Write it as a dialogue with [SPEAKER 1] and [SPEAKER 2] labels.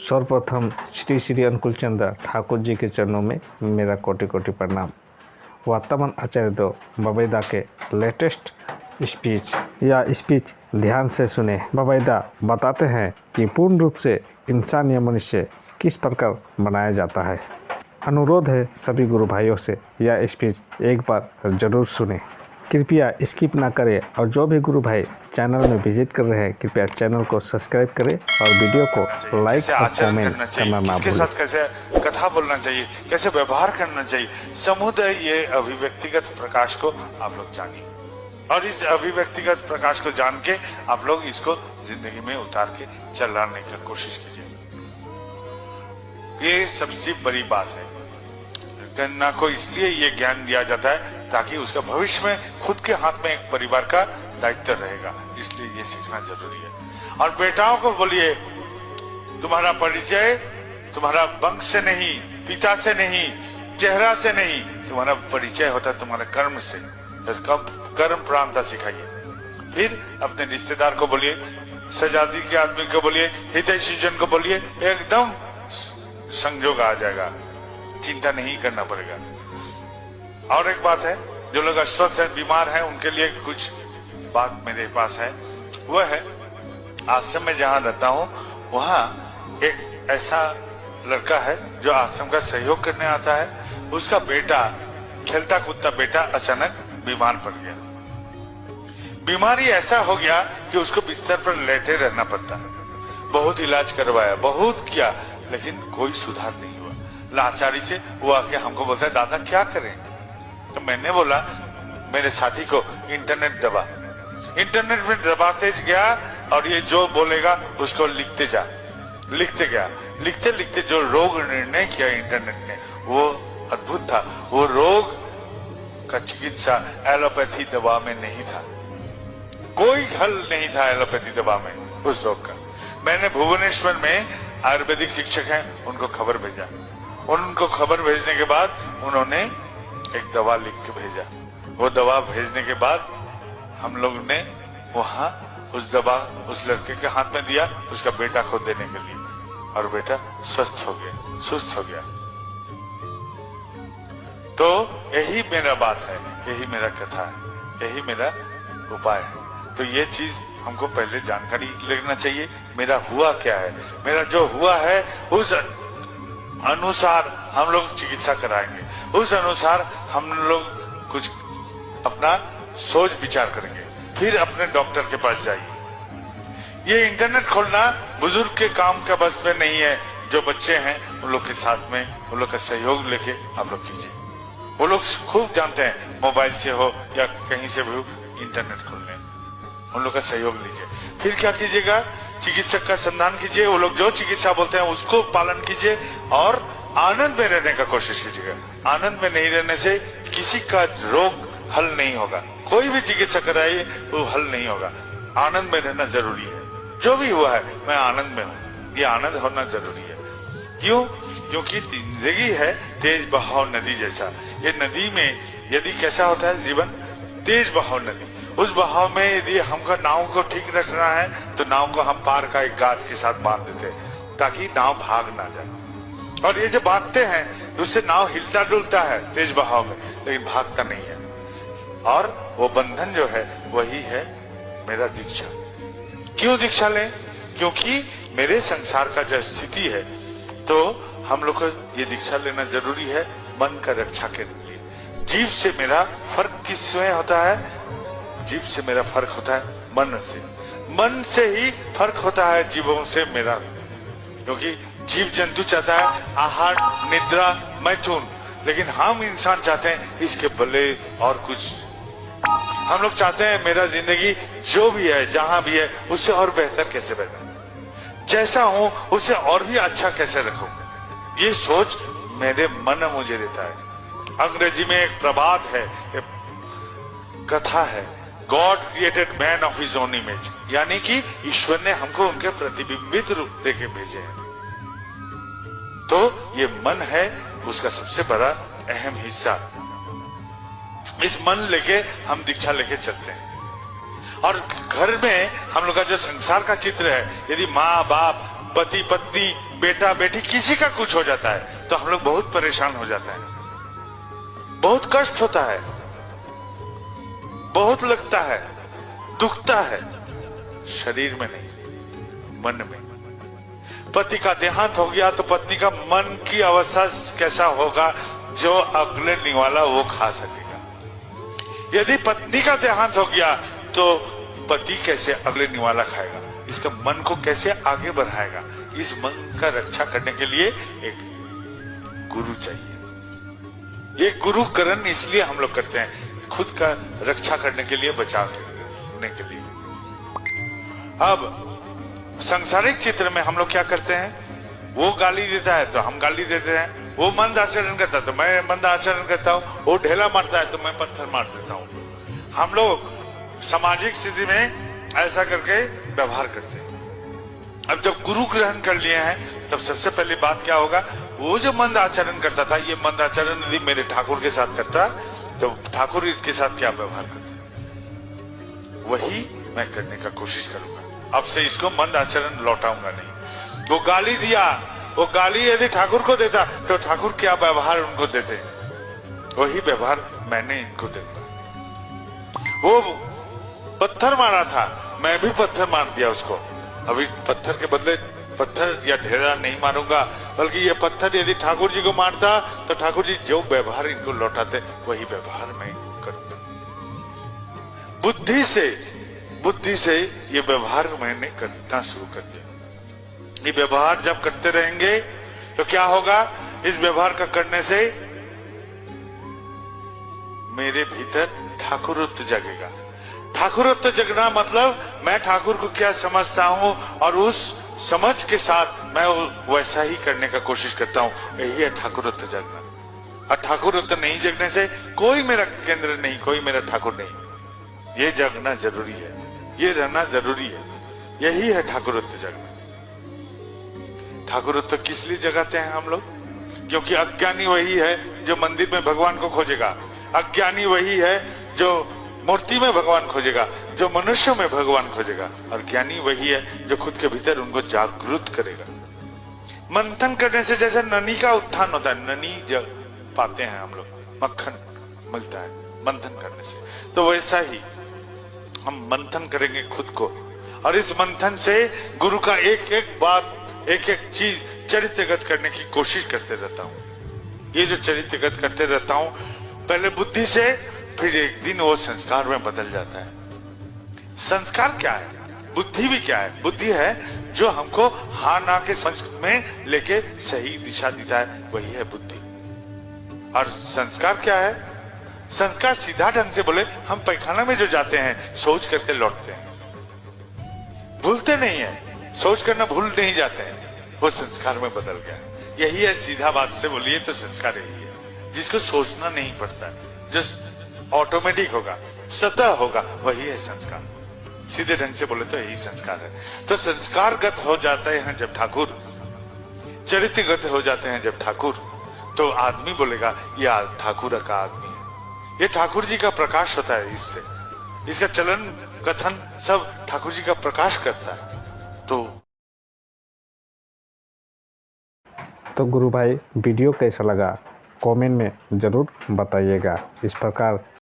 [SPEAKER 1] सर्वप्रथम श्री श्री अनुकूल चंद्र ठाकुर जी के चरणों में मेरा कोटि कोटि प्रणाम। वर्तमान आचार्य दो बबैदा के लेटेस्ट स्पीच या स्पीच ध्यान से सुने। बबैदा बताते हैं कि पूर्ण रूप से इंसान या मनुष्य किस प्रकार बनाया जाता है। अनुरोध है सभी गुरु भाइयों से यह स्पीच एक बार जरूर सुने। कृपया स्किप ना करें और जो भी गुरु भाई चैनल में विजिट कर रहे हैं कृपया चैनल को सब्सक्राइब करें और वीडियो को लाइक और कमेंट करना ना
[SPEAKER 2] किसके
[SPEAKER 1] भूलें।
[SPEAKER 2] साथ कैसे कथा बोलना चाहिए, कैसे व्यवहार करना चाहिए, समुदाय ये अभिव्यक्तिगत प्रकाश को आप लोग जानिए और इस अभिव्यक्तिगत प्रकाश को जान के आप लोग इसको जिंदगी में उतार के चलाने की कोशिश कीजिए। ये सबसे बड़ी बात है। कन्या को इसलिए ये ज्ञान दिया जाता है ताकि उसका भविष्य में खुद के हाथ में एक परिवार का दायित्व रहेगा, इसलिए ये सीखना जरूरी है। और बेटाओं को बोलिए तुम्हारा परिचय तुम्हारा वंश से नहीं, पिता से नहीं, चेहरा से नहीं, तुम्हारा परिचय होता है तुम्हारे कर्म से। कर्म प्रधानता सिखाइए। फिर अपने रिश्तेदार को बोलिए, सजादी के आदमी को बोलिए, हितैषी जन को बोलिए, एकदम संजोग आ जाएगा, चिंता नहीं करना पड़ेगा। और एक बात है, जो लोग अस्वस्थ हैं, बीमार हैं, उनके लिए कुछ बात मेरे पास है। वह है आश्रम में जहां रहता हूं वहां एक ऐसा लड़का है जो आश्रम का सहयोग करने आता है। उसका बेटा, खेलता कूदता बेटा अचानक बीमार पड़ गया। बीमारी ऐसा हो गया कि उसको बिस्तर पर लेटे रहना पड़ता है। बहुत इलाज करवाया, बहुत किया, लेकिन कोई सुधार नहीं हुआ। लाचारी से वो आके हमको बोलता है दादा क्या करें। तो मैंने बोला मेरे साथी को इंटरनेट दबा। इंटरनेट में दबाते गया और ये जो बोलेगा उसको लिखते जा। लिखते गया, लिखते लिखते जो रोग निर्णय किया इंटरनेट ने वो अद्भुत था। वो रोग का चिकित्सा एलोपैथी दवा में नहीं था, कोई हल नहीं था एलोपैथी दवा में उस रोग का। मैंने भुवनेश्वर में आयुर्वेदिक शिक्षक हैं, उनको खबर भेजा। उनको खबर भेजने के बाद उन्होंने एक दवा लिख के भेजा। वो दवा भेजने के बाद हम लोग ने वहां उस दवा उस लड़के के हाथ में दिया, उसका बेटा को देने के लिए, और बेटा स्वस्थ हो गया, सुस्त हो गया। तो यही मेरा बात है, यही मेरा कथा है, यही मेरा उपाय है। तो ये चीज हमको पहले जानकारी लेना चाहिए, मेरा हुआ क्या है। मेरा जो हुआ है उस अनुसार हम लोग चिकित्सा कराएंगे, उस अनुसार हम लोग कुछ अपना सोच विचार करेंगे, फिर अपने डॉक्टर के पास जाइए। ये इंटरनेट खोलना बुजुर्ग के काम का बस में नहीं है। जो बच्चे हैं उन लोग के साथ में उन लोग का सहयोग लेके आप लोग कीजिए। वो लोग खूब जानते हैं, मोबाइल से हो या कहीं से भी हो, इंटरनेट खोलने, उन लोग का सहयोग लीजिए। फिर क्या कीजिएगा, चिकित्सक का संधान कीजिए। वो लोग जो चिकित्सा बोलते हैं उसको पालन कीजिए और आनंद में रहने का कोशिश कीजिएगा। आनंद में नहीं रहने से किसी का रोग हल नहीं होगा। कोई भी चिकित्सा कराइए वो हल नहीं होगा। आनंद में रहना जरूरी है। जो भी हुआ है मैं आनंद में हूँ, ये आनंद होना जरूरी है। क्यों? क्योंकि जिंदगी है तेज बहाव नदी जैसा। ये नदी में यदि कैसा होता है जीवन, तेज बहाव नदी। उस बहाव में यदि हमको नाव को ठीक रखना है तो नाव को हम पार का एक गाछ के साथ बांध देते हैं ताकि नाव भाग ना जाए। और ये जो बांधते हैं उससे नाव हिलता डुलता है तेज बहाव में, लेकिन भागता नहीं है। और वो बंधन जो है वही है मेरा दीक्षा। क्यों दीक्षा लें? क्योंकि मेरे संसार का जो स्थिति है तो हम लोग को ये दीक्षा लेना जरूरी है मन का रक्षा के लिए। जीव से मेरा फर्क किसमें होता है? जीव से मेरा फर्क होता है मन से। मन से ही फर्क होता है जीवों से मेरा। क्योंकि जीव जंतु चाहता है आहार, निद्रा, मैथुन, लेकिन हम इंसान चाहते हैं इसके बदले और कुछ। हम लोग चाहते हैं मेरा जिंदगी जो भी है, जहां भी है, उससे और बेहतर कैसे बने, जैसा हूं उससे और भी अच्छा कैसे रखूं। ये सोच मेरे मन में मुझे देता है। अंग्रेजी में एक प्रबाद है, एक कथा है, God created man of his own image, यानी कि ईश्वर ने हमको उनके प्रतिबिंबित रूप देके भेजे हैं। तो ये मन है उसका सबसे बड़ा अहम हिस्सा। इस मन लेके हम दीक्षा लेके चलते हैं। और घर में हम लोग का जो संसार का चित्र है, यदि माँ बाप, पति पत्नी, बेटा बेटी किसी का कुछ हो जाता है तो हम लोग बहुत परेशान हो जाते हैं, बहुत कष्ट होता है, बहुत लगता है, दुखता है, शरीर में नहीं मन में। पति का देहांत हो गया तो पत्नी का मन की अवस्था कैसा होगा, जो अगले निवाला वो खा सकेगा। यदि पत्नी का देहांत हो गया तो पति कैसे अगले निवाला खाएगा, इसका मन को कैसे आगे बढ़ाएगा। इस मन का रक्षा करने के लिए एक गुरु चाहिए। ये गुरुकरण इसलिए हम लोग करते हैं, खुद का रक्षा करने के लिए, बचाव करने के लिए। अब सांसारिक चित्र में हम लोग क्या करते हैं, वो गाली देता है तो हम गाली देते हैं, वो मंद आचरण करता है तो मैं मंद आचरण करता हूं, वो ढेला मारता है तो मैं पत्थर मार देता हूं। हम लोग सामाजिक स्थिति में ऐसा करके व्यवहार करते हैं। अब जब गुरु ग्रहण कर लिए हैं तब सबसे पहली बात क्या होगा, वो जो मंद आचरण करता था, ये मंद आचरण यदि मेरे ठाकुर के साथ करता तो ठाकुर इसके साथ क्या व्यवहार करते, वही मैं करने का कोशिश करूंगा। अब से इसको मंद आचरण लौटाऊंगा नहीं। वो गाली दिया, वो गाली यदि ठाकुर को देता तो ठाकुर क्या व्यवहार उनको देते, वही व्यवहार मैंने इनको दूंगा। वो पत्थर मारा था, मैं भी पत्थर मार दिया उसको। अभी पत्थर के बदले पत्थर या ढेरा नहीं मारूंगा, बल्कि ये पत्थर यदि ठाकुर जी को मारता तो ठाकुर जी जो व्यवहार इनको लौटाते वही व्यवहार मैं करूंगा। बुद्धि से ये व्यवहार मैंने करना शुरू कर दिया। ये व्यवहार जब करते रहेंगे तो क्या होगा, इस व्यवहार का करने से मेरे भीतर ठाकुरत्व जगेगा। ठाकुरत्व जगना मतलब मैं ठाकुर को क्या समझता हूं और उस समझ के साथ मैं वैसा ही करने का कोशिश करता हूं, यही है ठाकुरत्व जगना। और ठाकुरत्व नहीं जगने से कोई मेरा केंद्र नहीं, कोई मेरा ठाकुर नहीं। ये जगना जरूरी है, ये रहना जरूरी है, यही है ठाकुरत्व जगना। ठाकुरत्व किस लिए जगाते हैं हम लोग, क्योंकि अज्ञानी वही है जो मंदिर में भगवान को खोजेगा, अज्ञानी वही है जो मूर्ति में भगवान खोजेगा, जो मनुष्य में भगवान खोजेगा, और ज्ञानी वही है जो खुद के भीतर उनको जागृत करेगा। मंथन करने से जैसे ननी का उत्थान होता है, ननी जब पाते हैं हम लोग, मक्खन मिलता है मंथन करने से, तो वैसा ही हम मंथन करेंगे खुद को। और इस मंथन से गुरु का एक एक बात, एक एक चीज चरित्रगत करने की कोशिश करते रहता हूँ। ये जो चरित्रगत करते रहता हूँ, पहले बुद्धि से, फिर एक दिन वो संस्कार में बदल जाता है। संस्कार क्या है, बुद्धि भी क्या है। बुद्धि है जो हमको हाँ ना के समझ में लेके सही दिशा देता है, वही है बुद्धि। और संस्कार क्या है, संस्कार सीधा ढंग से बोले, हम पैखाना में जो जाते हैं सोच करके लौटते हैं, भूलते नहीं है, सोच करना भूल नहीं जाते हैं, वो संस्कार में बदल गया। यही है, सीधा बात से बोलिए तो संस्कार यही है, जिसको सोचना नहीं पड़ता है, जो ऑटोमेटिक होगा, सतह होगा, वही है संस्कार। सीधे ढंग से बोले तो यही संस्कार है। तो संस्कारगत हो जाते हैं जब ठाकुर, चरित्रगत हो जाते हैं जब ठाकुर, तो आदमी बोलेगा ये ठाकुर का आदमी है, ये ठाकुर जी का प्रकाश होता है। इससे इसका चलन कथन सब ठाकुर जी का प्रकाश करता है।
[SPEAKER 1] तो गुरु भाई, वीडियो कैसा लगा कमेंट में जरूर बताइएगा। इस प्रकार